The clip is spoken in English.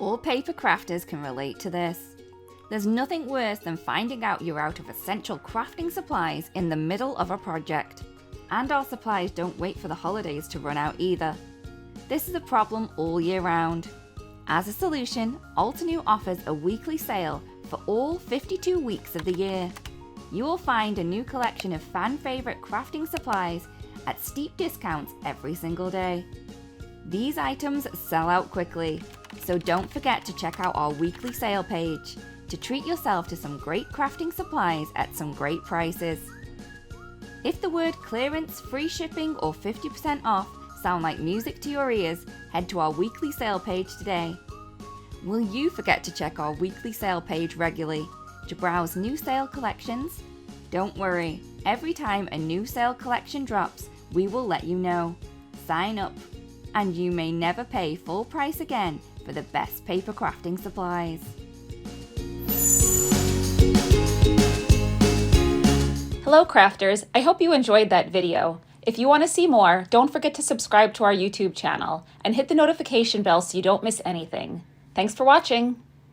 All paper crafters can relate to this. There's nothing worse than finding out you're out of essential crafting supplies in the middle of a project. And our supplies don't wait for the holidays to run out either. This is a problem all year round. As a solution, Altenew offers a weekly sale for all 52 weeks of the year. You will find a new collection of fan-favorite crafting supplies at steep discounts every single day. These items sell out quickly, so don't forget to check out our weekly sale page to treat yourself to some great crafting supplies at some great prices. If the word clearance, free shipping, or 50% off sound like music to your ears, head to our weekly sale page today. Will you forget to check our weekly sale page regularly to browse new sale collections? Don't worry, every time a new sale collection drops, we will let you know. Sign up, and you may never pay full price again for the best paper crafting supplies. Hello crafters, I hope you enjoyed that video. If you want to see more, don't forget to subscribe to our YouTube channel and hit the notification bell so you don't miss anything. Thanks for watching!